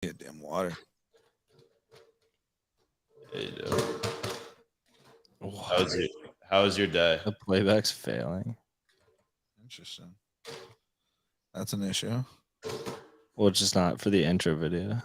Yeah, damn water. There you go. How's your day? The playback's failing. Interesting. That's an issue. Well, it's just not for the intro video.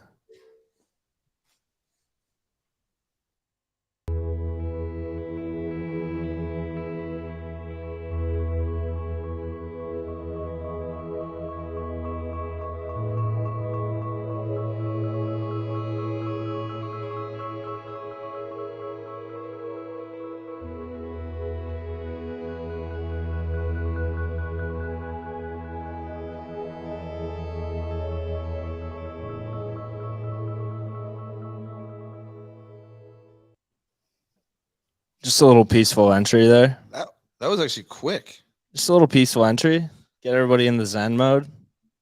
Just a little peaceful entry there. That was actually quick. Just a little peaceful entry. Get everybody in the Zen mode.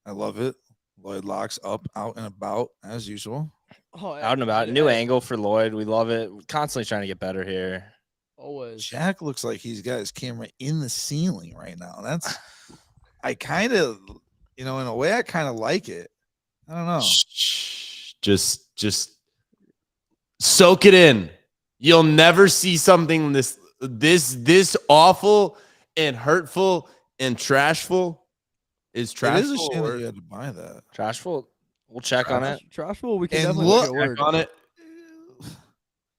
I love it. Lloyd locks up, out and about as usual. Oh, Out and about. New angle for Lloyd. We love it. We're constantly trying to get better here. Always. Jack looks like he's got his camera in the ceiling right now. That's I kind of, in a way, I kind of like it. I don't know. Just soak it in. You'll never see something this awful and hurtful and trashful. Is trashful? It is a shame that you had to buy that. Trashful. We'll check on it. Trashful, we can And definitely look- make it work. On it.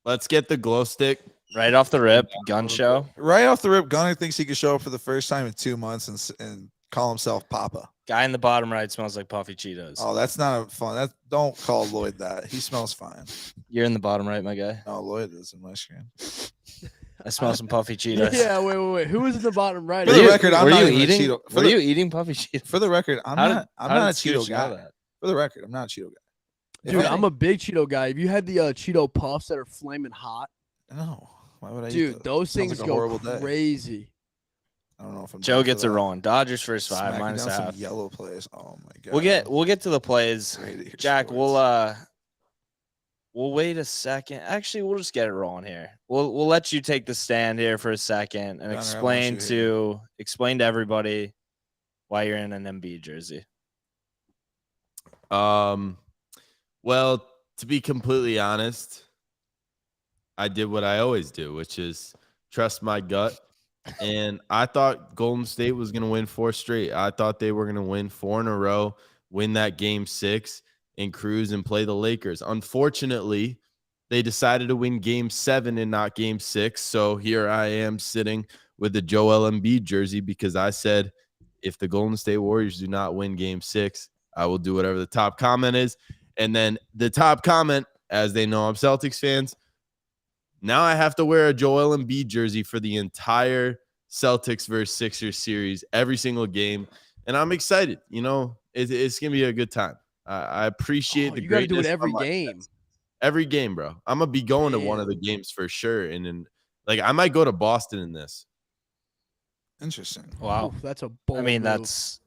Let's get the glow stick. Right off the rip. Gun show. Right off the rip, Gunner thinks he could show up for the first time in 2 months and call himself Papa. Guy in the bottom right smells like puffy Cheetos. Oh, that's not a fun. Don't call Lloyd that. He smells fine. You're in the bottom right, my guy. No, Lloyd is in my screen. I smell some puffy Cheetos. Yeah, wait. Who is in the bottom right? For the record, I'm were not you even eating? a Cheeto. Were you eating puffy Cheetos? For the record, I'm How not a did Cheeto Scooch know guy. that? For the record, I'm not a Cheeto guy. Dude, I'm a big Cheeto guy. Have you had the Cheeto puffs that are flaming hot? No. Why would I eat Dude, those? those Sounds things like a go horrible day. crazy. I don't know if I'm Joe down for gets it that. rolling. Dodgers first five, Smacking minus down some half. yellow plays. Oh my god. We'll get to the plays. Great to hear Jack, sports. we'll wait a second. Actually, we'll just get it rolling here. We'll let you take the stand here for a second and Gunner, I explain want you to everybody why you're in an MB jersey. Well, to be completely honest, I did what I always do, which is trust my gut. And I thought Golden State was going to win 4 straight. I thought they were going to win 4 in a row, win that game 6, and cruise and play the Lakers. Unfortunately, they decided to win game 7 and not game 6. So here I am sitting with the Joel Embiid jersey because I said, if the Golden State Warriors do not win game 6, I will do whatever the top comment is. And then the top comment, as they know I'm Celtics fans, now I have to wear a Joel Embiid jersey for the entire Celtics versus Sixers series, every single game. And I'm excited. It's going to be a good time. I appreciate the You got to do it greatness every of my game. fans. Every game, bro. I'm going to be going to one of the games for sure. And then, I might go to Boston in this. Interesting. Wow. Oof, that's a bold I mean, move. that's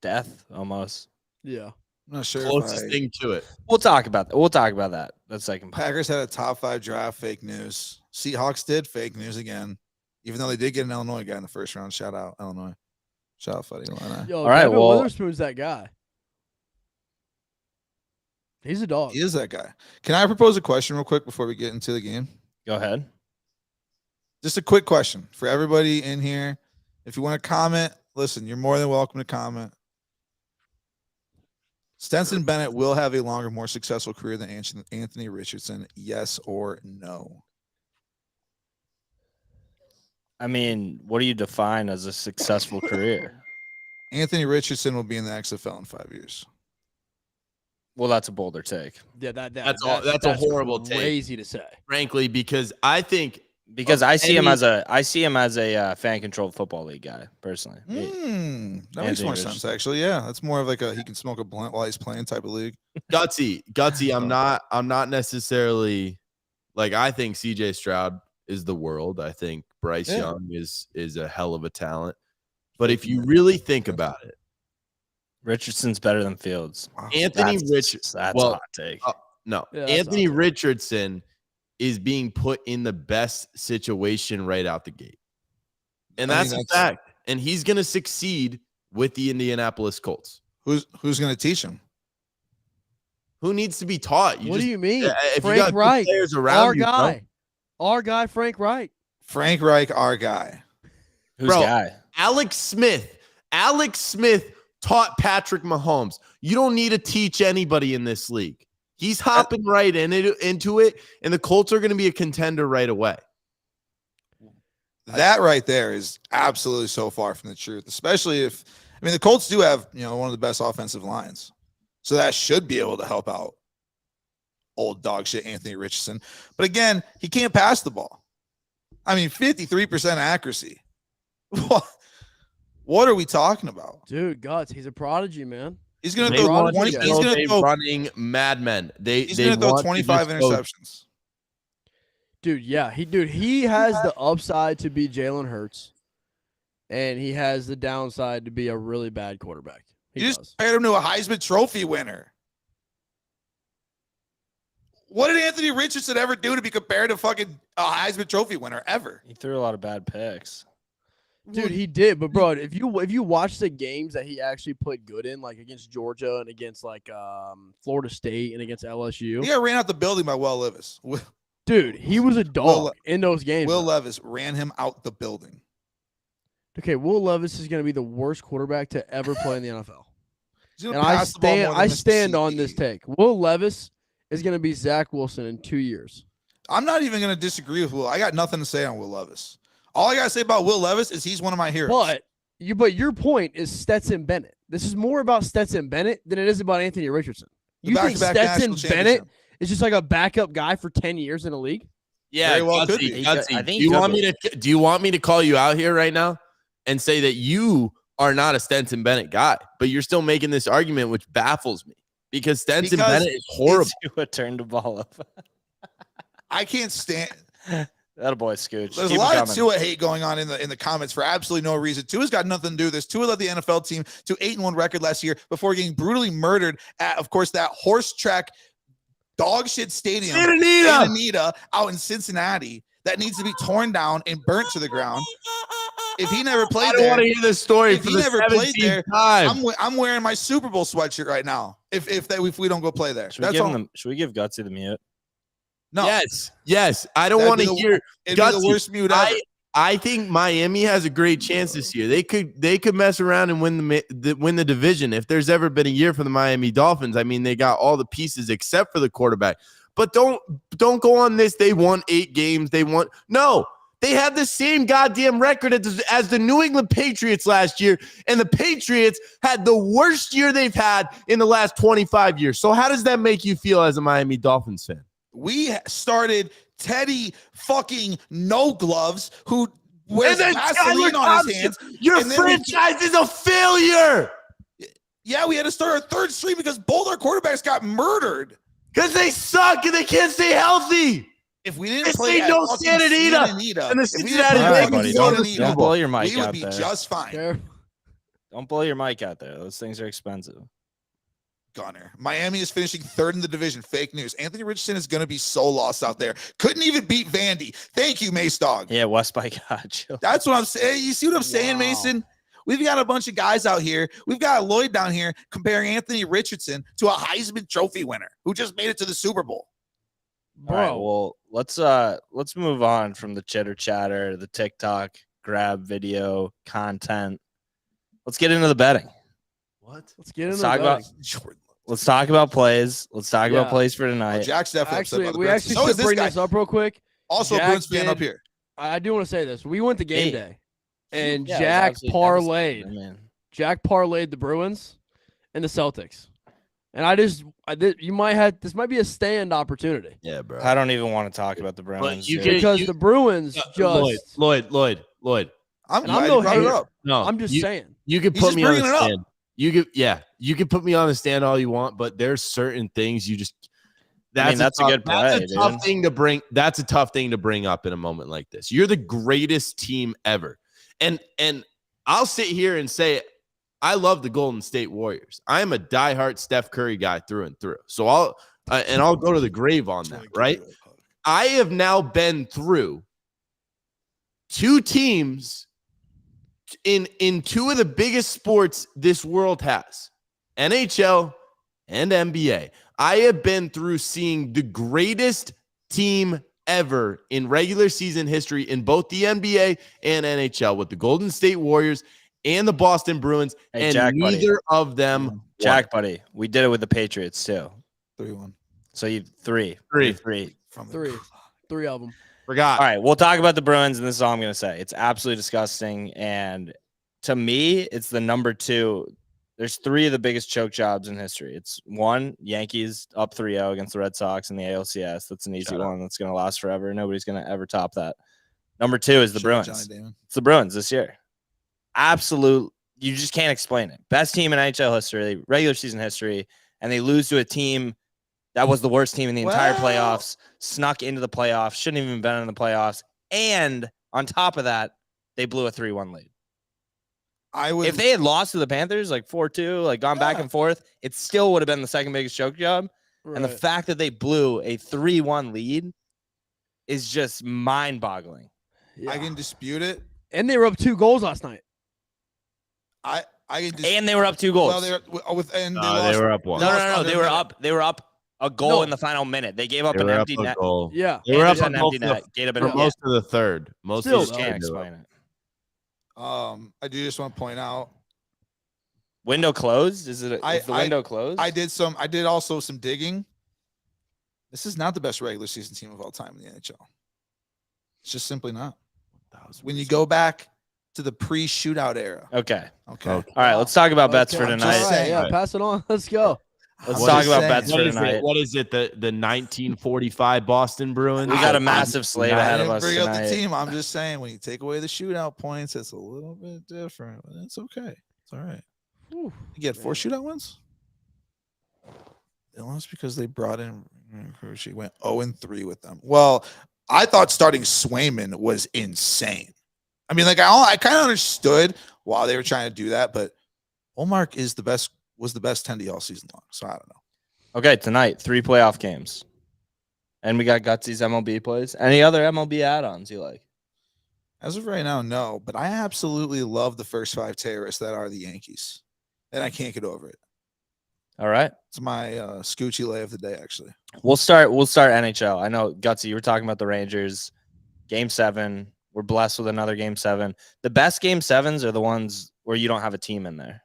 death almost. Yeah. I'm not sure if Closest thing to it. We'll talk about that. We'll talk about that. That's second part. Packers had a top 5 draft. Fake news. Seahawks did fake news again, even though they did get an Illinois guy in the first round. Shout out Illinois. Shout out Buddy Illinois. Yo, All right, Devin well- Witherspoon's that guy. He's a dog. He is that guy. Can I propose a question real quick before we get into the game? Go ahead. Just a quick question for everybody in here. If you want to comment, listen, you're more than welcome to comment. Stenson Bennett will have a longer, more successful career than Anthony Richardson. Yes or no? I mean, what do you define as a successful career? Anthony Richardson will be in the XFL in 5 years. Well, that's a bolder take. Yeah, That's a horrible take. Crazy to say. Frankly, because I think Because Of I see him any- as a fan-controlled football league guy personally. That makes Anthony more Richardson. sense, actually. Yeah, that's more of like a he can smoke a blunt while he's playing type of league. gutsy. I'm not necessarily like I think CJ Stroud is the world. I think Bryce Yeah. Young is a hell of a talent. But if you really think about it, Richardson's better than Fields. Wow. Anthony Richardson. That's well, a hot take. No, Yeah, that's Anthony awesome. Richardson is being put in the best situation right out the gate. And I mean, that's a fact. And he's going to succeed with the Indianapolis Colts. Who's going to teach him? Who needs to be taught? What do you mean? If Frank you got good Reich, players around our you, bro. guy. Our guy, Frank Reich. Frank Reich, our guy. Who's Bro, guy? Alex Smith taught Patrick Mahomes. You don't need to teach anybody in this league. He's hopping right into it, and the Colts are going to be a contender right away. That right there is absolutely so far from the truth, especially if, I mean, the Colts do have, one of the best offensive lines. So that should be able to help out old dog shit Anthony Richardson. But again, he can't pass the ball. I mean, 53% accuracy. What are we talking about? Dude, Guts, he's a prodigy, man. He's going They to throw want 20. to He's going to build a throw. running madmen. He's going to throw 25 interceptions. Dude, yeah. He has the upside to be Jalen Hurts, and he has the downside to be a really bad quarterback. He You does. just compared him to a Heisman Trophy winner. What did Anthony Richardson ever do to be compared to fucking a Heisman Trophy winner ever? He threw a lot of bad picks. Dude, he did, but bro, if you watch the games that he actually played good in, like against Georgia and against like Florida State and against LSU, He got ran out the building by Will Levis. dude, he was a dog in those games. Will bro. Levis ran him out the building. Okay, Will Levis is going to be the worst quarterback to ever play in the NFL, He's gonna and I pass the ball more than Mr. stand on this CP. take. Will Levis is going to be Zach Wilson in 2 years. I'm not even going to disagree with Will. I got nothing to say on Will Levis. All I got to say about Will Levis is he's one of my heroes. But your point is Stetson Bennett. This is more about Stetson Bennett than it is about Anthony Richardson. The You think back-to-back Stetson national Bennett championship. is just like a backup guy for 10 years in the league? Yeah, Very well could Gutsy, be. Gutsy, I think do he you could want be. me to? Do you want me to call you out here right now and say that you are not a Stetson Bennett guy, but you're still making this argument, which baffles me because Stetson Bennett is horrible. Tua turned the ball up. I can't stand. That a boy, Scooch. There's Keep a lot it of coming. Tua hate going on in the comments for absolutely no reason. Tua's got nothing to do with this. Tua led the NFL team to 8-1 record last year before getting brutally murdered at, of course, that horse track dog shit stadium Santa Anita. in Anita out in Cincinnati that needs to be torn down and burnt to the ground. If he never I played don't want there, to hear this story if for he the never played 17th there, time. I'm wearing my Super Bowl sweatshirt right now. If we don't go play there, Should we, that's give all. him should we give Gutsy the mute? No, Yes. I don't That'd want be to the- hear. it'd be the Gutsy, worst mute ever. I think Miami has a great chance this year. They could mess around and win the division if there's ever been a year for the Miami Dolphins. I mean, they got all the pieces except for the quarterback. But don't go on this. They won 8 games. No. They had the same goddamn record as the New England Patriots last year, and the Patriots had the worst year they've had in the last 25 years. So how does that make you feel as a Miami Dolphins fan? We started Teddy fucking no gloves who wears And then Vaseline Skylar on his Thompson, hands. your and then we- franchise is a failure Yeah, we had to start our third string because both our quarterbacks got murdered. because they suck and they can't stay healthy. If we didn't This play ain't at no fucking Santa Anita, Anita, and the if we didn't Cincinnati play All right, at buddy. fucking Don't, Santa Anita, don't blow your mic we would out be there. just fine. Careful. Don't blow your mic out there. Those things are expensive. Gunner. Miami is finishing third in the division. Fake news. Anthony Richardson is going to be so lost out there. Couldn't even beat Vandy. Thank you, Mace Dog. Yeah, West by God. Chill. That's what I'm saying. You see what I'm saying, Wow. Mason? We've got a bunch of guys out here. We've got Lloyd down here comparing Anthony Richardson to a Heisman Trophy winner who just made it to the Super Bowl. All right, Bro, well, let's move on from the chitter chatter, the TikTok grab video content. Let's get into the betting. What? let's get into talk about- Jordan. Let's talk about plays. Let's talk about Yeah. plays for Oh, tonight. Jack's definitely upset Actually, about the we Bruins. actually So is should this bring guy. this up real quick. Also, Jack Bruins fan did- up here. I do want to say this. We went to game Hey. day, and Yeah, it was Jack absolutely parlayed. devastating, man. Jack parlayed the Bruins and the Celtics. And this might be a stand opportunity Yeah, bro. I don't even want to talk about the Bruins. you dude. can- because the Bruins just. Lloyd. I'm And I'm glad no you brought it hater. up. No, I'm just you, saying. You can He's put just me on the bringing it up. stand. You can put me on the stand all you want, but there's certain things you just. that's a good play, That's a tough dude. thing to bring. That's a tough thing to bring up in a moment like this. You're the greatest team ever, and I'll sit here and say I love the Golden State Warriors. I am a diehard Steph Curry guy through and through. So I'll go to the grave on that. Right? I have now been through 2 teams in 2 of the biggest sports this world has, NHL and NBA. I have been through seeing the greatest team ever in regular season history in both the NBA and NHL with the Golden State Warriors and the Boston Bruins, Hey, and Jack, buddy. neither of them won. Jack, buddy, we did it with the Patriots too. 3-1 So you three. from the Three. Three of them. Forgot. All right, we'll talk about the Bruins, and this is all I'm going to say. It's absolutely disgusting, and to me, it's the number 2. There's 3 of the biggest choke jobs in history. It's 1, Yankees up 3-0 against the Red Sox in the ALCS. That's an easy one. That's going to last forever. Nobody's going to ever top that. Number 2 is the Bruins. It's the Bruins this year. Absolute. You just can't explain it. Best team in NHL history, regular season history, and they lose to a team that was the worst team in the entire playoffs, snuck into the playoffs, shouldn't have even been in the playoffs, and on top of that, they blew a 3-1 lead. If they had lost to the Panthers like 4-2, like gone back and forth, it still would have been the second biggest choke job. Right. And the fact that they blew a 3-1 lead is just mind-boggling. Yeah. I can dispute it. And they were up 2 goals last night. And they were up 2 goals. Well, they were up 1. No. They were up a goal in the final minute. They gave up an empty net. Goal. Yeah, they were up an empty net. For most of the third. Most Still of the can't explain it. I do just want to point out. Window closed? Is the window closed? I did also some digging. This is not the best regular season team of all time in the NHL. It's just simply not. When you go back to the pre-shootout era. Okay. All right, let's talk about bets for tonight. Yeah, pass it on. Let's go. Let's talk about bets for tonight. What is it? The 1945 Boston Bruins? We got a massive slate ahead of us bring tonight. up the team. I'm just saying, when you take away the shootout points, it's a little bit different. But it's okay. It's all right. You get 4 shootout wins? It was because they brought in she went 0-3 with them. Well, I thought starting Swayman was insane. I mean, like I kind of understood why they were trying to do that, but Olmark was the best 10D all season long. So I don't know. Okay, tonight 3 playoff games, and we got Gutsy's MLB plays. Any other MLB add-ons you like? As of right now, no. But I absolutely love the first 5 terrorists that are the Yankees, and I can't get over it. All right, it's my Scoochie lay of the day. Actually, we'll start NHL. I know Gutsy, you were talking about the Rangers. Game 7. We're blessed with another Game 7. The best Game 7s are the ones where you don't have a team in there,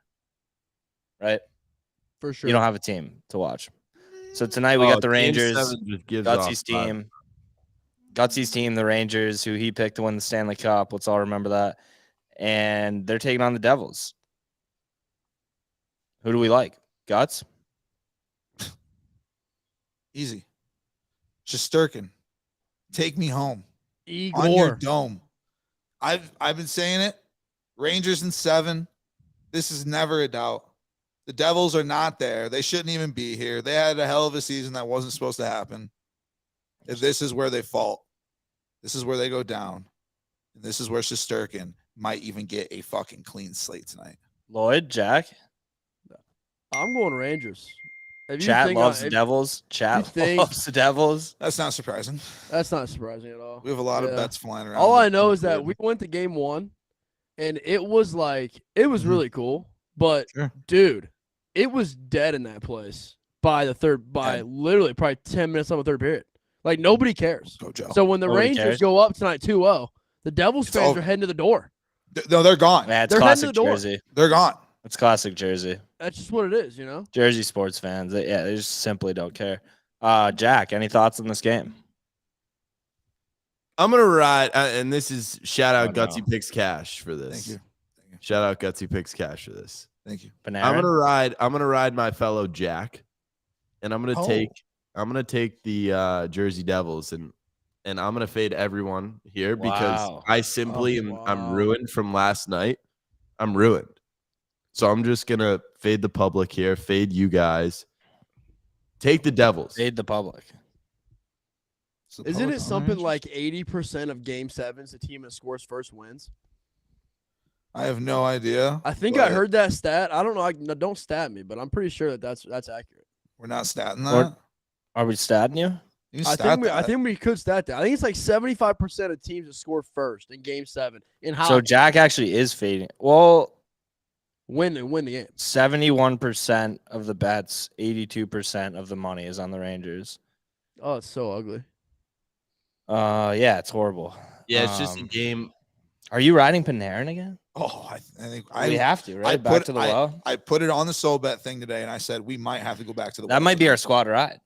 right? For sure. You don't have a team to watch. So tonight we got the Rangers, Gutsy's team. Gutsy's team, the Rangers, who he picked to win the Stanley Cup. Let's all remember that. And they're taking on the Devils. Who do we like? Guts? Easy. Shesterkin. Take me home. Igor. On your dome. I've been saying it. Rangers in 7. This is never a doubt. The Devils are not there. They shouldn't even be here. They had a hell of a season that wasn't supposed to happen. If this is where they fault, this is where they go down. And this is where Shesterkin might even get a fucking clean slate tonight. Lloyd, Jack? I'm going Rangers. Chat loves the Devils. Chat loves the Devils. That's not surprising. That's not surprising at all. We have a lot of bets flying around. All I know is that we went to Game 1, and it was really cool. But, dude, it was dead in that place by literally probably 10 minutes on the third period. Like, nobody cares. Go, Joe. So when the Rangers go up tonight 2-0, the Devils fans are heading to the door. No, they're gone. Yeah, it's classic Jersey. They're gone. It's classic Jersey. That's just what it is, you know? Jersey sports fans. They just simply don't care. Jack, any thoughts on this game? I'm going to ride, and this is shout out Gutsy Picks Cash for this. Thank you. Shout out Gutsy Picks Cash for this. Thank you. Panarin? I'm gonna ride my fellow Jack, and I'm gonna take the Jersey Devils, and I'm gonna fade everyone here because I simply I'm ruined from last night. I'm ruined. So I'm just gonna fade the public here, fade you guys. Take the Devils. Fade the public. Isn't it something like 80% of Game 7s, the team that scores first wins? I have no idea. I think I heard that stat. I don't know. Don't stat me, but I'm pretty sure that's accurate. We're not statting that. Are we statting you? I think we could stat that. I think it's like 75% of teams that score first in Game 7. So Jack actually is fading. Well, win the game. 71% of the bets, 82% of the money is on the Rangers. Oh, it's so ugly. Yeah, it's horrible. Yeah, it's just a game. Are you riding Panarin again? Oh, I think We have to, right? Back to the well. I put it on the SoBet thing today, and I said we might have to go back to the. That well might be today. our squad ride.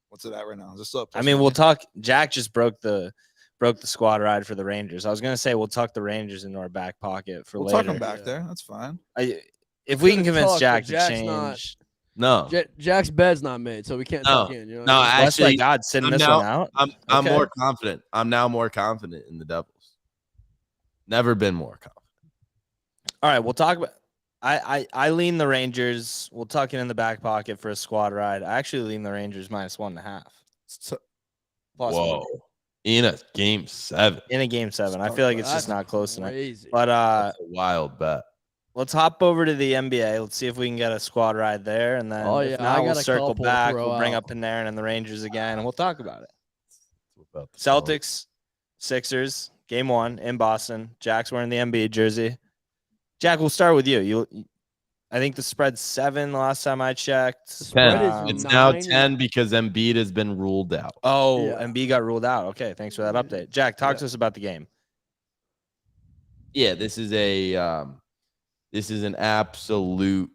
What's it at right now? Is this up? I mean, we'll talk. Jack just broke the squad ride for the Rangers. I was gonna say we'll tuck the Rangers into our back pocket for We'll later. tuck them back there. That's fine. If we can convince Tuck, Jack but to Jack's change, No, Jack's bed's not made, so we can't No. tuck in. You know what no, I mean? bless my actually, God, sitting I'm this now- one out. I'm Okay. more confident. I'm now more confident in the Devils. Never been more confident. All right, we'll talk about. I lean the Rangers. We'll tuck it in the back pocket for a squad ride. I actually lean the Rangers -1.5. Plus Whoa, money. in a game 7. In a game 7. I Start feel like with it's just That's not close tonight. crazy. But That's a wild bet. let's hop over to the NBA. Let's see if we can get a squad ride there, and then Oh, if yeah, I not, we'll got a circle couple to back. throw We'll bring out. up Panarin and the Rangers again, and we'll talk about it. About the Celtics, Sixers, game 1 in Boston. Jack's wearing the NBA jersey. Jack, we'll start with you. I think the spread's 7 the last time I checked. The spread is It's now 9. 10 because Embiid has been ruled out. Oh, Yeah. Embiid got ruled out. Okay, thanks for that update. Jack, talk to us about the game. Yeah, this is an absolute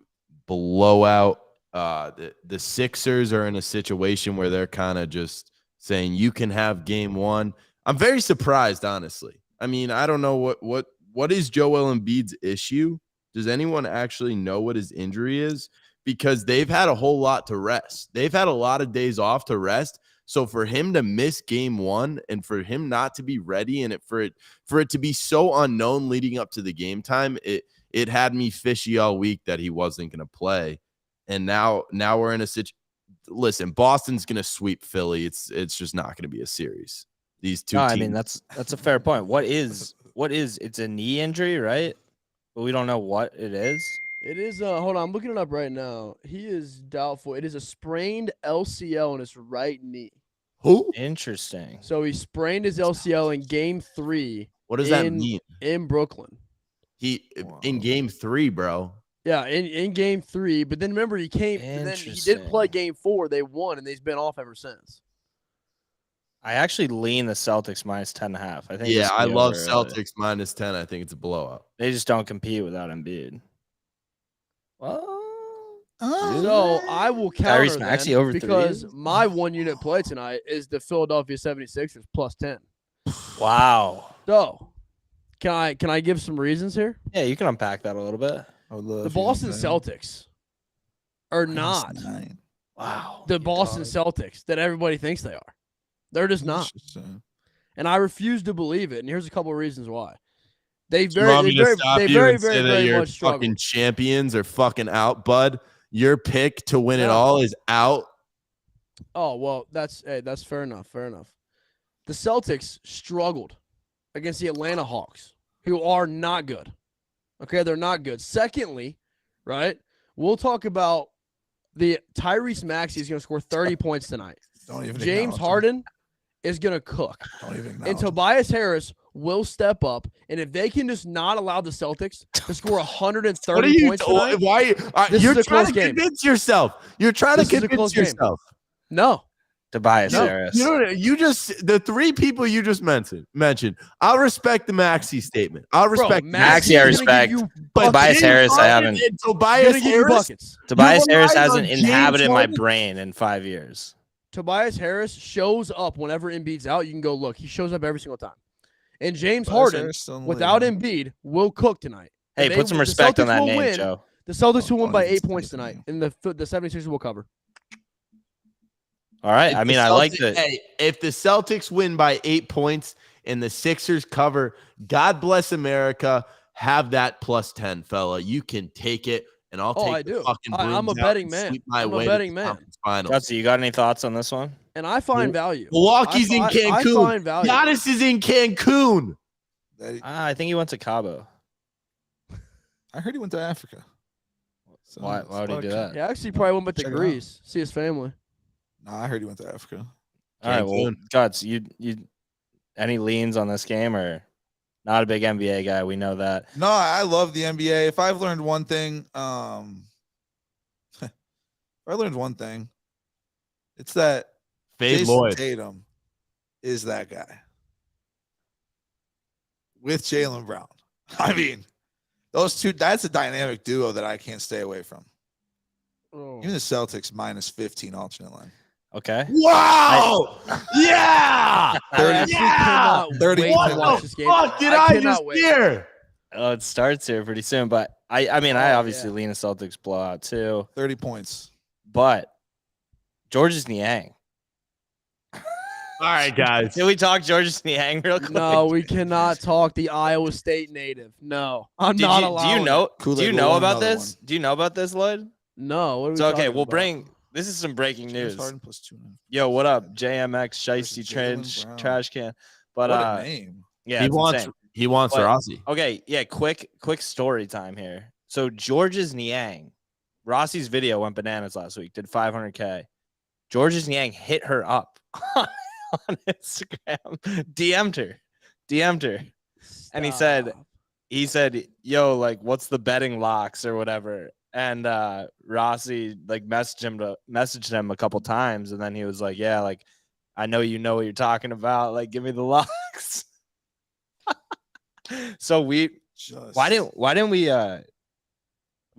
blowout. The Sixers are in a situation where they're kind of just saying you can have game 1. I'm very surprised, honestly. I mean, I don't know what is Joel Embiid's issue. Does anyone actually know what his injury is? Because they've had a whole lot to rest. They've had a lot of days off to rest. So for him to miss game 1 and for him not to be ready and for it to be so unknown leading up to the game time, it had me fishy all week that he wasn't going to play. And now we're in a situation. Listen, Boston's going to sweep Philly. It's just not going to be a series. These two teams. I mean, that's a fair point. What is it's a knee injury, right? But we don't know what it is. It is. Hold on, I'm looking it up right now. He is doubtful. It is a sprained LCL in his right knee. Who? Interesting. So he sprained his LCL in Game 3 What does that mean? in Brooklyn. In game 3, bro. Yeah, in Game 3. But then remember, he came. And then he didn't play Game 4. They won, and he's been off ever since. I actually lean the Celtics -10.5. I think. Yeah, this I could be love over early. Celtics -10. I think it's a blowout. They just don't compete without Embiid. Well, So I will counter Tyrese Maxey them over because 3? my 1 unit play tonight is the Philadelphia 76ers +10. wow. So can I give some reasons here? Yeah, you can unpack that a little bit. The Boston Celtics are not Wow. the Boston Celtics that everybody thinks they are. They're just not. And I refuse to believe it. And here's a couple of reasons why. They very much struggle. Fucking champions are fucking out, bud. Your pick to win it all is out. Oh, well, that's fair enough. Fair enough. The Celtics struggled against the Atlanta Hawks, who are not good. Okay, they're not good. Secondly, right, we'll talk about the Tyrese Maxey is going to score 30 points tonight. James Harden is going to cook. And Tobias Harris will step up. And if they can just not allow the Celtics to score 130 points tonight, why? You're trying to convince yourself. You're trying to convince yourself. No. Tobias Harris. You just the 3 people you just mentioned. I'll respect the Maxey statement. I'll respect Maxey. I respect. Tobias Harris, I haven't. Tobias Harris hasn't inhabited my brain in 5 years. Tobias Harris shows up whenever Embiid's out. You can go look. He shows up every single time. And James Harden, without Embiid, will cook tonight. Hey, put some respect on that name, Joe. The Celtics will win by 8 points tonight, and the 76ers will cover. All right. I mean, I like that. Hey, if the Celtics win by 8 points and the Sixers cover, God bless America. Have that +10, fella. You can take it, and I'll take the fucking brooms I'm a out betting and man. sweep my I'm way a to betting the man. conference finals. Gutsy, you got any thoughts on this one? And I find value. Milwaukee's in Cancun. I find value. Giannis is in Cancun. I think he went to Cabo. I heard he went to Africa. So Why would he do that? He actually probably went back to Greece, see his family. No, I heard he went to Africa. All right, well, Guts, you any leans on this game or Not a big NBA guy. We know that. No, I love the NBA. If I've learned one thing, if I learned one thing, it's that Fade Jason Lloyd. Tatum is that guy with Jaylen Brown. I mean, those two, that's a dynamic duo that I can't stay away from. Oh. Even the Celtics minus 15 alternate line. Okay. Wow! Yeah! I actually cannot 30 wait what to the watch this game. Fuck did I cannot just wait. hear? Oh, it starts here pretty soon. But I mean, I Oh, obviously yeah. lean a Celtics blowout too. 30 points. But Georges Niang. All right, guys. Can we talk Georges Niang real quick? No, we cannot talk the Iowa State native. No, I'm not allowed. Do you know? Kool-Aid Do you will know want about another this? one. Do you know about this, Lloyd? No. What are we So okay, talking we'll about? bring. This is some breaking James news. Harden plus 2.5. Yo, what up, JMX Versus Shiesty Jaylen Brown. trash can? But What a name. yeah, he it's wants insane. he wants But- Rossi. Okay, yeah, quick story time here. So Georges Niang, Rossi's video went bananas last week, did 500K. Georges Niang hit her up on Instagram, DM'd her. And he said, Stop. yo, like, what's the betting locks or whatever? And Rossi like messaged him a couple times, and then he was like, yeah, like, I know you know what you're talking about. Like, give me the locks. So why didn't we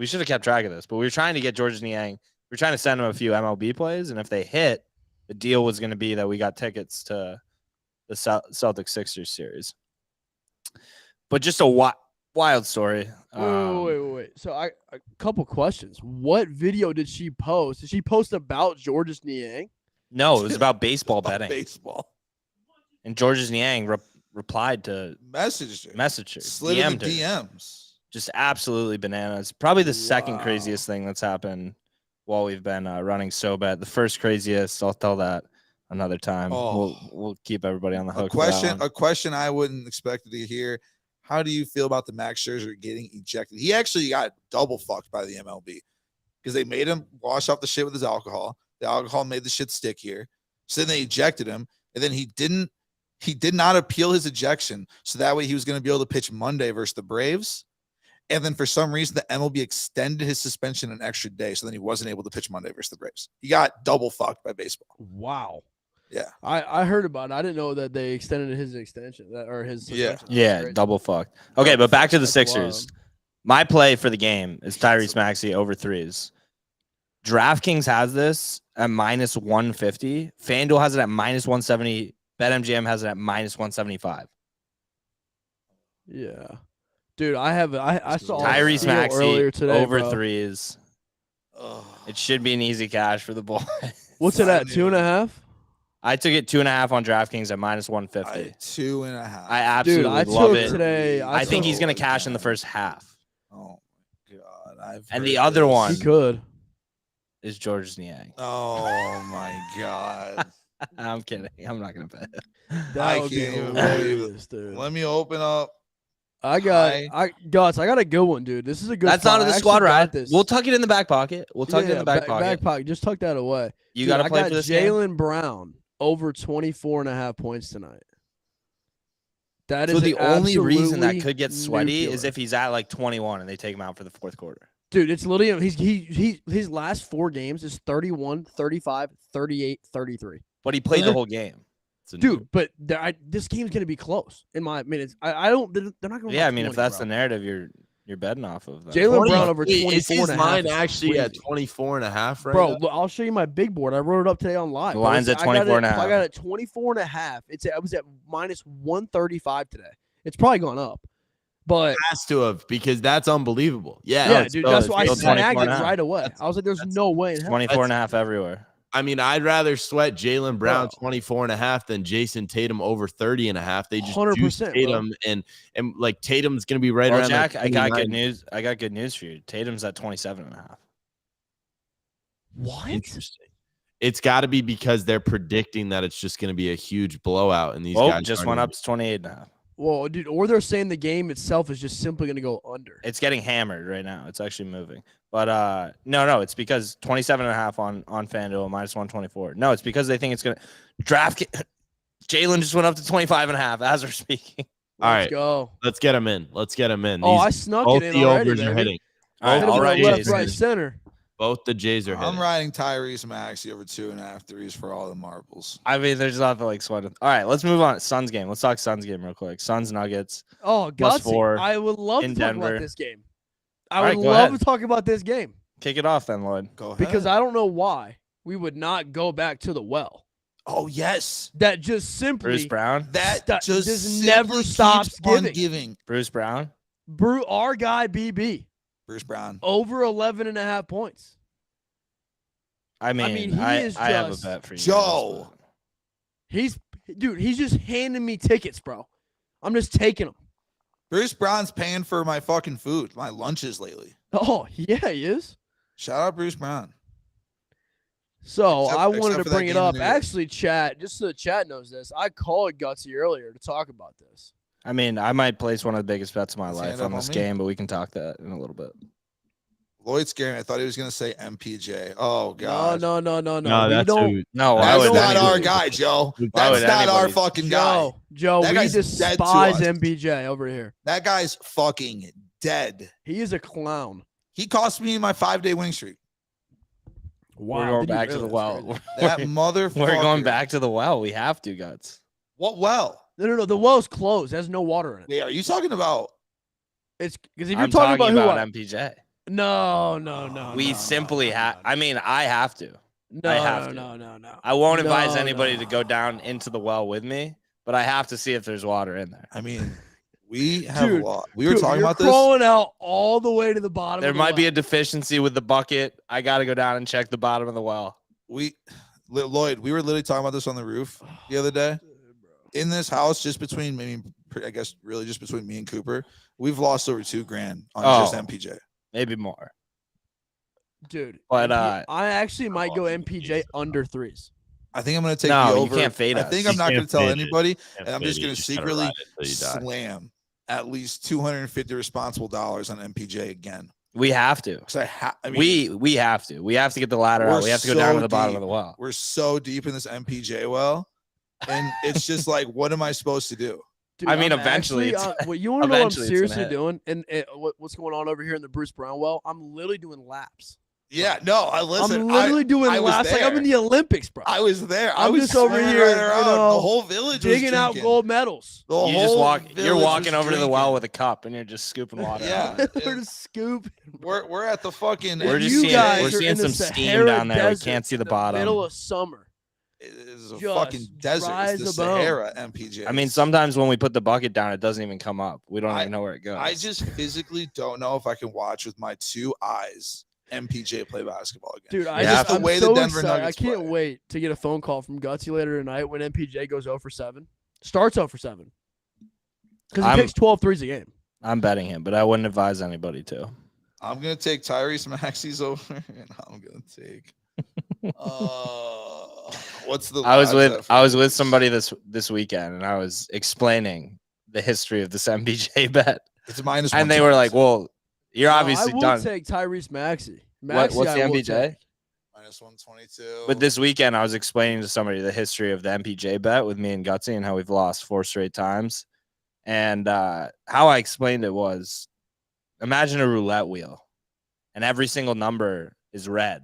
should have kept track of this, but we were trying to get Georges Niang. We were trying to send him a few MLB plays, and if they hit, the deal was going to be that we got tickets to the Celtics Sixers series. But just a wild story. Wait. So a couple questions. What video did she post? Did she post about Georges Niang? No, it was about baseball About betting. baseball. And Georges Niang replied to Message her. Slid in DM'd the her. DMs. Just absolutely bananas. Probably the second Wow. craziest thing that's happened while we've been running SoBet. The first craziest, I'll tell that another time. Oh. We'll keep everybody on the hook. A question I wouldn't expect to hear. How do you feel about the Max Scherzer getting ejected? He actually got double fucked by the MLB because they made him wash off the shit with his alcohol. The alcohol made the shit stickier. So then they ejected him, and then he did not appeal his ejection. So that way he was going to be able to pitch Monday versus the Braves. And then for some reason, the MLB extended his suspension an extra day. So then he wasn't able to pitch Monday versus the Braves. He got double fucked by baseball. Wow. Yeah. I heard about it. I didn't know that they extended his extension or his Yeah. suspension. That's Yeah, crazy. double fucked. Okay, but back to the That's Sixers. wild. My play for the game is Tyrese Maxey over threes. DraftKings has this at minus 150. FanDuel has it at minus 170. BetMGM has it at minus 175. Yeah. Dude, I saw Tyrese deal Maxey earlier today over bro. threes. Ugh. It should be an easy cash for the boys. What's it at? 2.5? I took it 2.5 on DraftKings at minus 150. 2.5. I absolutely Dude, I love took it. today. I think he's going gonna cash in the first half. Oh my god! And the other this. one- He could. Is Georges Niang? Oh my god! I'm kidding. I'm not gonna bet. That I would be can't even believe it. hilarious, dude. Let me open up. I got a good one, dude. This is a good. That's spot. not in I the squad actually got ride. this. We'll tuck it in the back pocket. We'll tuck it in the back pocket. Back pocket. Just tuck that away. You Dude, got to I play got for this game? Jaylen Brown over 24.5 points tonight. That is So the only reason that absolutely could get sweaty is nuclear. if he's at like 21 and they take him out for the fourth quarter. Dude, it's literally his last 4 games is 31, 35, 38, 33. But he played the whole game. Dude, but this game's gonna be close. In my opinion, I don't. They're not gonna. Yeah, I mean, if that's the narrative you're betting off of. Then. Jaylen Brown over Is 24 his and a half line is actually at crazy. 24.5 right Bro, now? look, I'll show you my big board. I wrote it up today on live. The bro. line's It's- at 24 and a I half. got it 24 and a half. I was at minus 135 today. It's probably gone up. But Has to have, because that's unbelievable. Yeah, yeah, it's dude, still- that's it's why I still still snagged 24 it and a half. right away. I was like, there's no way in hell. 24 and a half everywhere. I mean, I'd rather sweat Jaylen Brown Bro. 24.5 than Jason Tatum over 30.5. They just 100%, juice bro. Tatum and like Tatum's gonna be right Well, around. Jack, that I got 29. good news. I got good news for you. Tatum's at 27 and a half. What? Interesting. It's got to be because they're predicting that it's just going to be a huge blowout, and these Oh, guys just aren't went even- up to 28 and a half. Well, dude, or they're saying the game itself is just simply going to go under. It's getting hammered right now. It's actually moving. But no, it's because 27 and a half on FanDuel minus 124. No, it's because they think it's going to draft. Jalen just went up to 25 and a half as we're speaking. All Let's right. go. Let's get him in. Let's get him in. Oh, These, I snuck both it in the already, overs are baby. hitting. All right, Both I'll the ride Jays left, are right, hitting. center. Both the Jays are I'm hitting. riding Tyrese Maxey over 2.5 threes for all the marbles. I mean, there's nothing like sweating. All right, let's move on. Suns game. Let's talk Suns game real quick. Suns Nuggets. Oh, Plus Gutsy. 4 I would love to in talk Denver. about this game. I All would right, go love ahead. to talk about this game Kick it off then, Lloyd. Go ahead. because I don't know why we would not go back to the well. Oh yes, That just simply Bruce Brown. that Sta- just just simply never keeps stops on giving. giving. Bruce Brown. our guy BB Bruce Brown. over 11.5 points. I mean, he is I have a just- bet for you. Joe. guys, He's just handing me tickets, bro. I'm just taking them. Bruce Brown's paying for my fucking food, my lunches lately. Oh, yeah, he is. Shout out Bruce Brown. So Except- I wanted except to for that bring it game in up. New York. Actually, chat, just so the chat knows this, I called Gutsy earlier to talk about this. I mean, I might place one of the biggest bets of my Let's life hand up on on this me. game, but we can talk that in a little bit. Lloyd scared me. I thought he was gonna say MPJ. Oh No, god. no. No, We that's don't. who. No, why That's would not anybody- our guy, Joe. Why That's would not our anybody- fucking guy. Joe, That we guy's dead to despise us. MPJ over here. That guy's fucking dead. He is a clown. He cost me my 5-day winning streak. We're going did he back to really? the That's well. crazy. That motherfucker. We're going back to the well. We have to, Guts. What well? No. The well's closed. There's no water in it. Wait, are you talking about? It's because if you're I'm talking about who? MPJ. No. We simply have. I mean, I have to. No, I have to. no. I won't advise No, anybody no. to go down into the well with me, but I have to see if there's water in there. I mean, we have Dude, a lot. We were Dude, talking you're about this. crawling out all the way to the bottom. There of the might be well. a deficiency with the bucket. I got to go down and check the bottom of the well. Lloyd, we were literally talking about this on the roof the other day. In this house, just between maybe, I guess, really just between me and Cooper, we've lost over $2,000 on just Oh. MPJ. Maybe more. Dude. But, I actually might go MPJ under threes. I think I'm going to take No, the you over. can't fade I us. think You I'm not going can't to tell fade it. anybody, Can't and I'm fade just it. going You to just gotta secretly ride it till you die. slam at least 250 responsible dollars on MPJ again. We have to. Because I mean, We have to. We have to get the ladder We're out. We have to go down so to the bottom deep. of the well. we're so deep in this MPJ well, and it's just like, what am I supposed to do? Dude, I mean, I'm eventually actually, it's- what you want to know what I'm eventually it's gonna seriously hit. doing, and what's going on over here in the Bruce Brown well? I'm literally doing laps. Yeah, no, I listen. I'm literally doing I was laps like I'm in the Olympics, bro. I was there. I I'm was just over swimming here, right you around. know, The whole village digging was out drinking. gold medals. The You just whole walk. You're village walking was over to the well drinking. with a cup, and you're just scooping water. Yeah. out. We're just scooping. We're at the fucking. We're And just you seeing. guys We're are seeing in the some steam Sahara down there. We Desert can't see the in bottom. Middle of summer. It is a just fucking desert. dry It's the as a bone. Sahara MPJ. I mean, sometimes when we put the bucket down, it doesn't even come up. We don't I- even know where it goes. I just physically don't know if I can watch with my two eyes MPJ play basketball again. Dude, I Yeah, just the I'm way the so Denver excited. Nuggets I can't play. wait to get a phone call from Gutsy later tonight when MPJ goes 0 for 7. Starts 0 for 7. Because he I'm- takes 12 threes a game. I'm betting him, but I wouldn't advise anybody to. I'm gonna take Tyrese Maxey's over, and I'm gonna take. What's the? I was odds with for I was with this? somebody this weekend, and I was explaining the history of this MPJ bet, It's minus. and they were like, 120. "Well, you're No, obviously I will done." take Tyrese Maxey. What's the I will MPJ? take. minus 122. But this weekend, I was explaining to somebody the history of the MPJ bet with me and Gutsy and how we've lost 4 straight times. And how I explained it was, imagine a roulette wheel, and every single number is red,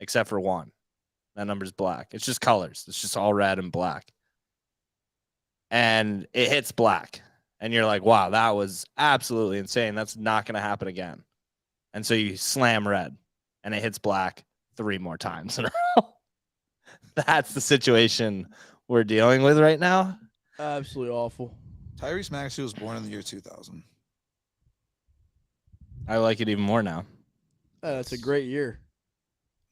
except for one. That number's black. It's just colors. It's just all red and black. And it hits black. And you're like, wow, that was absolutely insane. That's not going to happen again. And so you slam red, and it hits black 3 more times in a row. That's the situation we're dealing with right now. Absolutely awful. Tyrese Maxey was born in the year 2000. I like it even more now. That's a great year.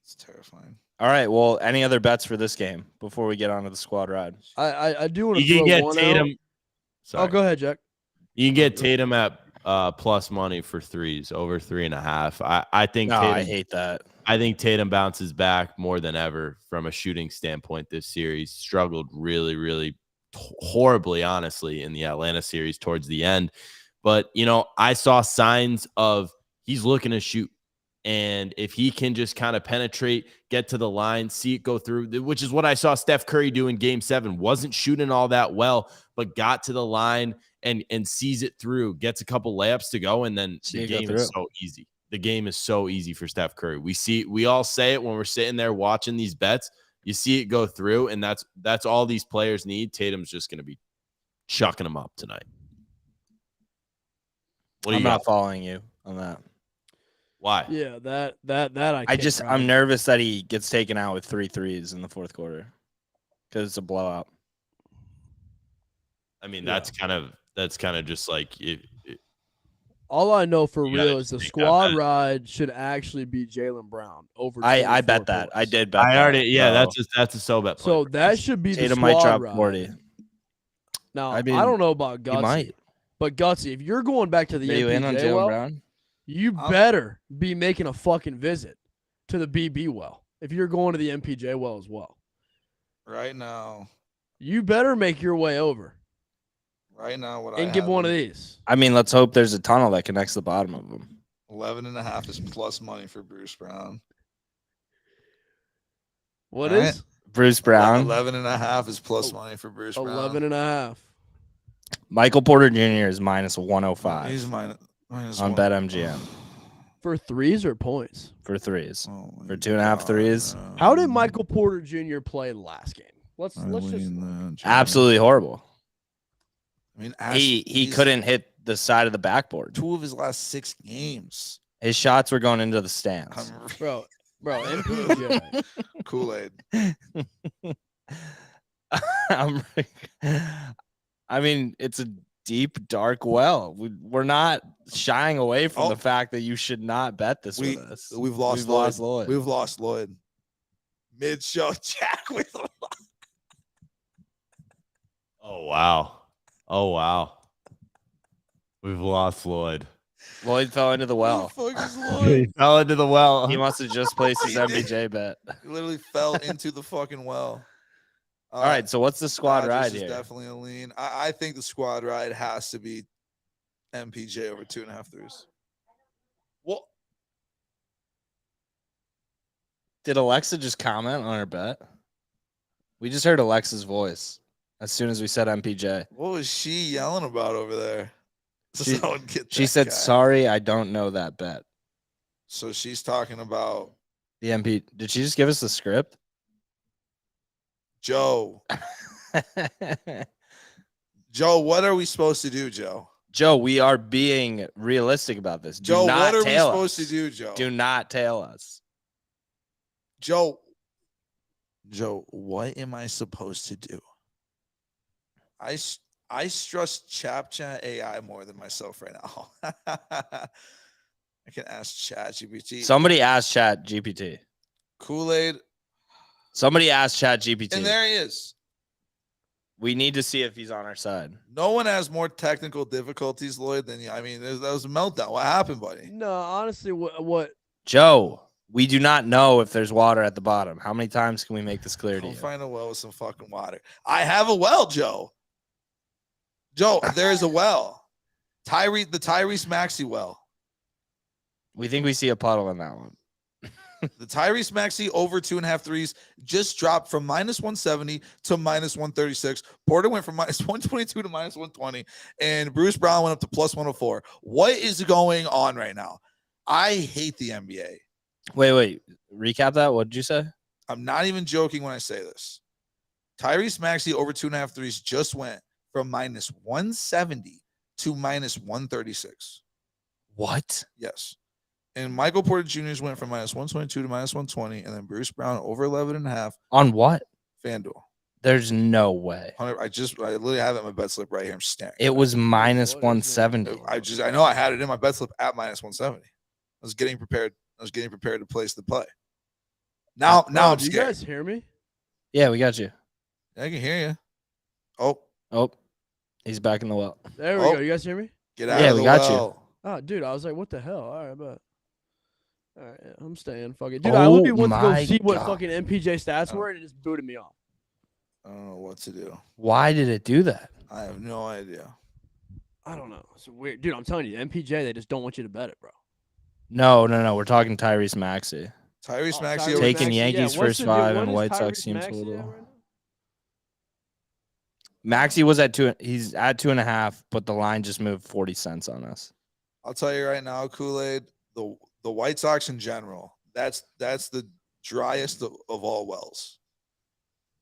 It's terrifying. All right. Well, any other bets for this game before we get on to the squad ride? I do want to You throw can get one Tatum. out. Sorry. Oh, go ahead, Jack. You can get Tatum at plus money for threes over 3.5. I think No, Tatum, I hate that. I think Tatum bounces back more than ever from a shooting standpoint this series. Struggled really, really horribly, honestly, in the Atlanta series towards the end. But, you know, I saw signs of he's looking to shoot. And if he can just kind of penetrate, get to the line, see it go through, which is what I saw Steph Curry do in Game 7. Wasn't shooting all that well, but got to the line and sees it through, gets a couple layups to go, and then See the it go game through. is so easy. The game is so easy for Steph Curry. We all say it when we're sitting there watching these bets. You see it go through, and that's all these players need. Tatum's just going to be chucking them up tonight. What do I'm you not got? following you on that. Why? Yeah, that I'm nervous that he gets taken out with 3 threes in the fourth quarter because it's a blowout. I mean, Yeah. that's kind of just like all I know for You gotta real is the take that squad bet. ride should actually be Jaylen Brown over. I 24 bet that. I points. did bet I that. already so that's a SoBet play. So that should be the Tatum might squad drop ride. 40. Now I I, mean, don't know about He Gutsy, might. but Gutsy, if you're going back to the Are you in on MPJ Jaylen well, Brown? you better be making a fucking visit to the BB well. If you're going to the MPJ well as well, Right now, you better make your way over what and I give have one of him, these. I mean, let's hope there's a tunnel that connects the bottom of them. 11.5 is plus money for Bruce Brown. What All right. is Bruce Brown. 11.5 is plus money for Bruce Brown. 11.5? Michael Porter Jr. is minus 105 He's minus on one. BetMGM For threes or points? for threes. Oh my For 2.5 threes. God. How did Michael Porter Jr. play last game? Let's just Absolutely horrible. I mean, He he's couldn't hit the side of the backboard. 2 of his last 6 games. His shots were going into the stands. bro. MPJ. Kool-Aid. I mean, it's a deep, dark well. We're not shying away from the fact that you should not bet this with us. We've lost Lloyd. We've lost Lloyd. Mid-show Jack with him. Oh wow. We've lost Lloyd. Lloyd fell into the well. Who the fuck is He Lloyd? fell into the well. He must have just placed his MBJ bet. He literally fell into the fucking well. All right, so what's the squad ride is here? definitely a lean. I think the squad ride has to be MPJ over 2.5 threes. Well, Did Alexa just comment on her bet? We just heard Alexa's voice as soon as we said MPJ. what was she yelling about over there? She- Someone get She that said, guy. "Sorry, I don't know that bet." So she's talking about The MP. Did she just give us the script? Joe. Joe, what are we supposed to do, Joe? Joe, we are being realistic about this. Do Joe, not what are we tail supposed us. to do, Joe? Do not tail us. Joe, what am I supposed to do? I trust ChapChat AI more than myself right now. I can ask ChatGPT. Somebody asked Chat GPT. Kool-Aid. Somebody asked Chat GPT. And there he is. We need to see if he's on our side. No one has more technical difficulties, Lloyd, than you. I mean, that was a meltdown. What happened, buddy? No, honestly, what? Joe, we do not know if there's water at the bottom. How many times can we make this clear to Go you? find a well with some fucking water. I have a well, Joe. Joe, there is a well. The Tyrese Maxey well. We think we see a puddle in that one. The Tyrese Maxey over 2.5 threes just dropped from minus 170 to minus 136. Porter went from minus 122 to minus 120, and Bruce Brown went up to plus 104. What is going on right now? I hate the NBA. Wait. Recap that. What did you say? I'm not even joking when I say this. Tyrese Maxey over 2.5 threes just went from minus 170 to minus 136. What? Yes. And Michael Porter Jr.'s went from minus 122 to minus 120, and then Bruce Brown over 11.5. On what? FanDuel. There's no way. I literally have it in my bet slip right here. I'm staring. It was minus What is 170. I know I had it in my bet slip at minus 170. I was getting prepared to place the play. Now I'm Do you scared. guys hear me? Yeah, we got you. I can hear you. Oh, Oh, he's back in the well. There we Oh. go. You guys hear me? get out Yeah, of we the got you. well. Oh, dude, I was like, what the hell? All right, but. All right, yeah, I'm staying. Fuck it. Dude, I literally went to go my see what God. fucking MPJ stats Oh. were, and it just booted me off. I don't know what to do. Why did it do that? I have no idea. I don't know. It's weird. Dude, I'm telling you, MPJ, they just don't want you to bet it, bro. No. We're talking Tyrese Maxey. Tyrese Oh, Maxey Tyrese over Taking Maxey, Yankees what's first the five what and is White Sox Tyrese team Maxey at total. right now? Maxey was at 2. He's at 2.5, but the line just moved 40 cents on us. I'll tell you right now, Kool-Aid, the White Sox in general, that's the driest of all wells.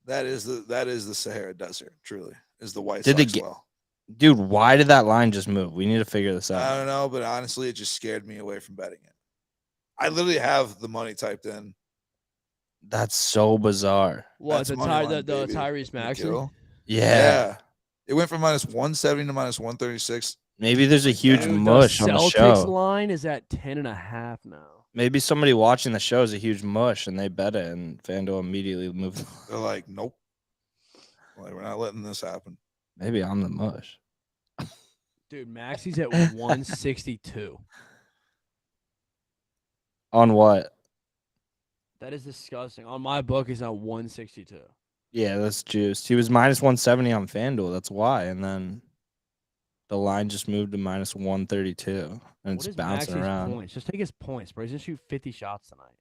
That is the Sahara Desert, truly, is the White Sox well. Dude, why did that line just move? We need to figure this I out. don't know, but honestly, it just scared me away from betting it. I literally have the money typed in. That's so bizarre. What, That's the money line, baby. Tyrese Maxey? Yeah. It went from minus 170 to minus 136. Maybe there's a huge Dude, mush the on the Celtics show. line is at 10.5 now. Maybe somebody watching the show is a huge mush and they bet it, and FanDuel immediately moved. They're like, nope. Like, we're not letting this happen. Maybe I'm the mush. Dude, Maxey's at 162. On what? That is disgusting. On my book, he's at 162. Yeah, that's juiced. He was minus 170 on FanDuel. That's why. And then the line just moved to minus 132. And it's What is bouncing Maxey's around. points? Just take his points, bro. He's going to shoot 50 shots tonight.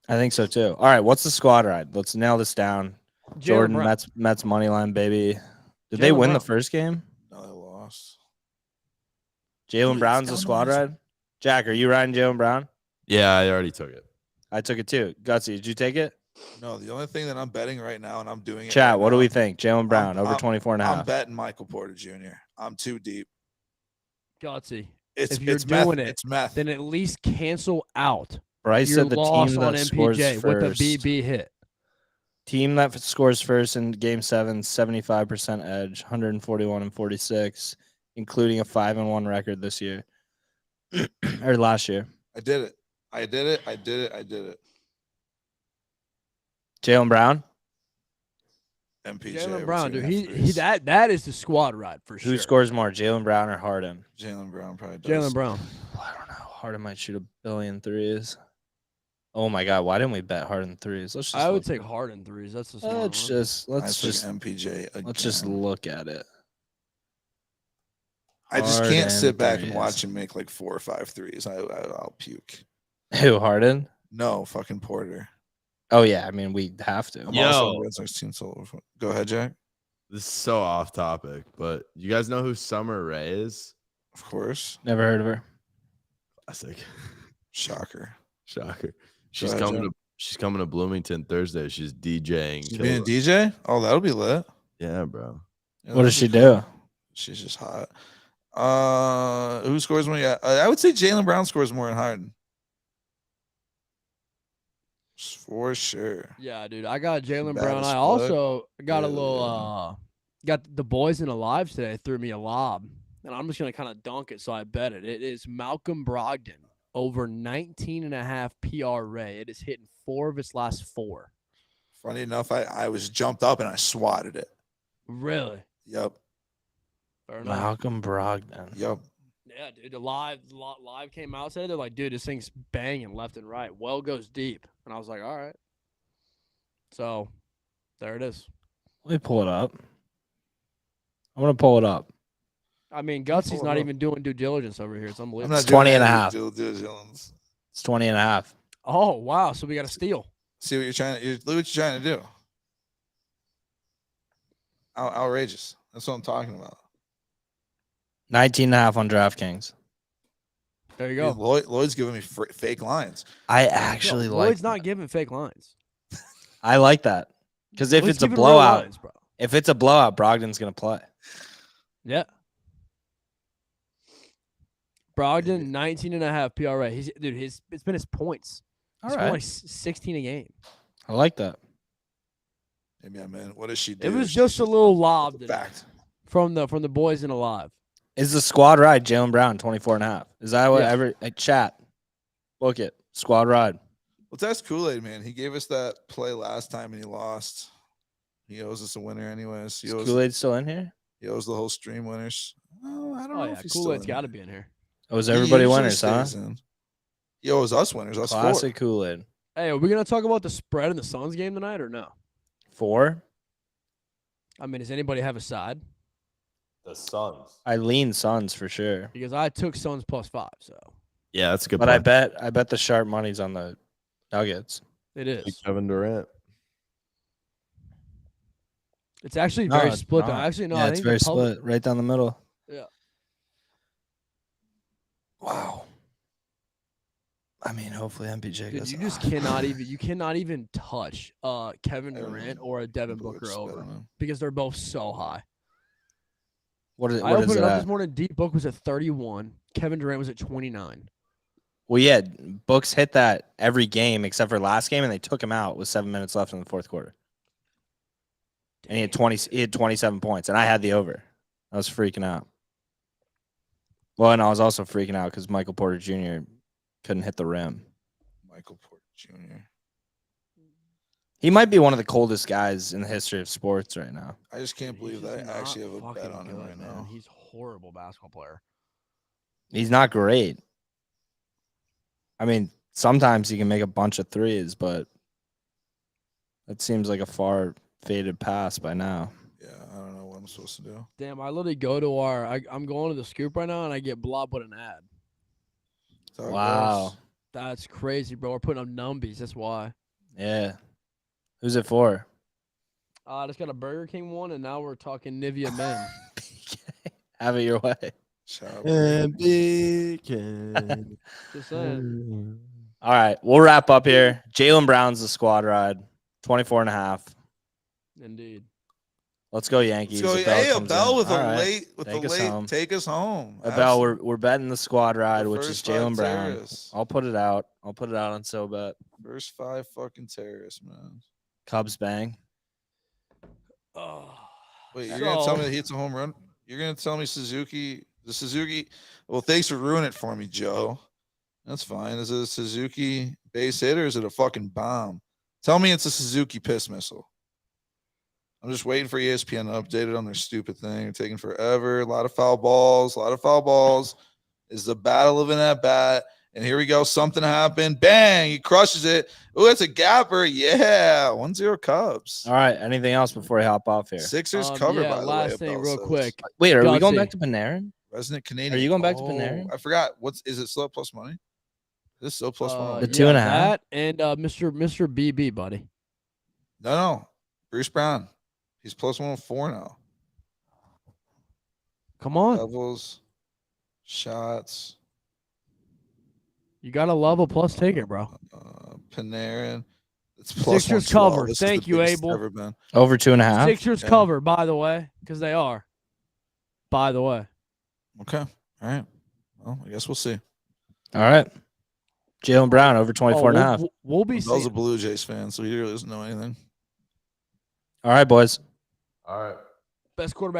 I think so too. All right, what's the squad ride? Let's nail this down. Jordan, Brown. Mets money line, baby. Did they Jaylen win the Brown. first game? No, they lost. Jaylen Dude, Brown's it's the down squad to this- ride? Jack, are you riding Jaylen Brown? Yeah, I already took it. I took it too. Gutsy, did you take it? No, the only thing that I'm betting right now, and I'm doing it. Chat, right what do now, we think? Jaylen Brown over I'm- 24 and a I'm half. betting Michael Porter Jr. I'm too deep. Gutsy. It's If you're it's meth. doing it, It's meth. Then at least cancel out Bryce your said the loss team on that scores MPJ first. with a BB hit. Team that scores first in game 7, 75% edge, 141 and 46, including a 5-1 record this year. Or last year. I did it. I did it. I did it. I did it. Jaylen Brown? MPJ. Jaylen over Brown, dude. 2.5 He threes. that is the squad ride for sure. Who scores more, Jaylen Brown or Harden? Jaylen Brown probably does. Jaylen Brown. I don't know. Harden might shoot a billion threes. Oh my God! Why didn't we bet Harden threes? Let's just. I would look take at it. Harden threes. That's the smart Let's one. just. Let's I took just. MPJ again. Let's just look at it. I just can't sit Harden back and threes. watch him make like 4 or 5 threes. I'll puke. Who, Harden? No, fucking Porter. Oh yeah, I mean we have to. I'm Yo. also a Red Sox team. So go ahead, Jack. This is so off topic, but you guys know who Summer Rae is? Of course. Never heard of her. Classic. Shocker. Shocker. ahead, Jack. She's coming to Bloomington Thursday. She's DJing. She's being a killer. DJ? Oh, that'll be lit. Yeah, bro. Yeah, What does that'll she be do? cool. She's just hot. Who scores more? Yeah, I would say Jaylen Brown scores more than Harden. For sure. Yeah, dude. I got Jaylen Bad Brown. as I fuck. also got a Yeah. little got the boys in the live today threw me a lob. And I'm just gonna kind of dunk it, so I bet it. It is Malcolm Brogdon over 19.5 PRA. It is hitting 4 of its last 4. Funny enough, I was jumped up and I swatted it. Really? Yep. Fair enough. Malcolm Brogdon. Yep. Yeah, dude. The live came out today. They're like, dude, this thing's banging left and right. Well goes deep. And I was like, all right. So there it is. Let me pull it up. I'm gonna pull it up. I mean, Pull Gutsy's it not up. even doing due diligence over here. It's I'm unbelievable. not It's doing 20 and a any half. due diligence. It's 20 and a half. Oh, wow. So we got to steal. See what you're trying to look what you're trying to do. Outrageous. That's what I'm talking about. 19 and a half on DraftKings. There you Dude, go. Lloyd's giving me fake lines. I actually Yo, like. Lloyd's not giving fake lines. I like that because if Lloyd's it's a giving real blowout, lines, bro. if it's a blowout, Brogdon's gonna play. Yeah. Brogdon, 19.5 PRA. It's been his points. All He's right, like 16 a game. I like that. Maybe I'm in. What does she do? It was She's just a little lob today fact. from the boys in Alive. Is the squad ride Jaylen Brown 24 and a half? Is that what Yeah. chat? Book it. Squad ride. Let's ask Kool-Aid, man. He gave us that play last time and he lost. He owes us a winner anyways. He Is owes, Kool-Aid still in here? he owes the whole stream winners. Oh, I don't Oh, know yeah. if he's Kool-Aid's still got in to be in here. Oh, is He everybody usually winners, huh? stays in. He owes us winners. Us Classic Kool-Aid. Hey, are we going to talk about the spread in the Suns game tonight or no? 4. I mean, does anybody have a side? The Suns. I lean Suns for sure. Because I took Suns +5, so Yeah, that's a good But point. I bet the sharp money's on the Nuggets. it is. Kevin Durant. It's actually No, very it's split. Though. not. Actually, no. Yeah, I it's think very the public, split, right down the middle. Yeah. Wow. I mean, hopefully MPJ Dude, goes. you just cannot even touch Kevin Everyone- Durant or a Devin people would Booker just bet over on him. because they're both so high. What is I it opened it up at? this morning. Deep Book was at 31. Kevin Durant was at 29. Well, yeah, Books hit that every game except for last game, and they took him out with 7 minutes left in the fourth quarter. And he had 27 points, and I had the over. I was freaking out. Well, and I was also freaking out because Michael Porter Jr. couldn't hit the rim. Michael Porter Jr. He might be one of the coldest guys in the history of sports right now. I just can't believe He's that I just actually have not a bet fucking on him good, right man. now. He's a horrible basketball player. He's not great. I mean, sometimes he can make a bunch of threes, but that seems like a far faded pass by now. Yeah, I don't know what I'm supposed to do. Damn, I literally go to I'm going to the Scoop right now, and I get blobbed with an ad. That's how it Wow. goes. That's crazy, bro. We're putting up numbies. That's why. Yeah. Who's it for? I just got a Burger King one, and now we're talking Nivea men. Have it your way. Shout out. Just saying. All right, we'll wrap up here. Jaylen Brown's the squad ride, 24.5. Indeed. Let's go Yankees. Let's go. Abel Hey, comes Abel in. with All a right. late, Take us home. take us home. Abel, we're betting the squad ride, The which is first five Jaylen Brown. terrorists. I'll put it out. I'll put it out on SoBet. First 5 fucking terrorists, man. Cubs bang. Oh. Wait, you're gonna tell So- me that he hits a home run? You're gonna tell me the Suzuki? Well, thanks for ruining it for me, Joe. That's fine. Is it a Suzuki base hit or is it a fucking bomb? Tell me it's a Suzuki piss missile. I'm just waiting for ESPN to update it on their stupid thing. They're taking forever. A lot of foul balls. Is the battle of an at bat. And here we go. Something happened. Bang. He crushes it. Oh, it's a gapper. Yeah. 1-0 Cubs. All right. Anything else before we hop off here? Sixers covered, yeah, by the way. last thing, Abel real says. quick. Wait, are we going Gutsy. back to Panarin? Resident Canadian. Are you going back to Panarin? I forgot. Is it still plus money? Is this still plus money? The 2.5? That and Mr. BB, buddy. No. Bruce Brown. He's plus 104 now. Come on. Levels, shots, You got to love a plus ticket, bro. Panarin. It's plus Sixers 112. covered. This is the Thank you, biggest it's Abel. ever been. Over 2.5? Sixers Yeah. cover, by the way, because they are. By the way. Okay. All right. Well, I guess we'll see. All right. Jaylen Brown over 24.5. We'll be Bell's a seeing. Blue Jays fan, so he really doesn't know anything. All right, boys. All right. Best quarterback.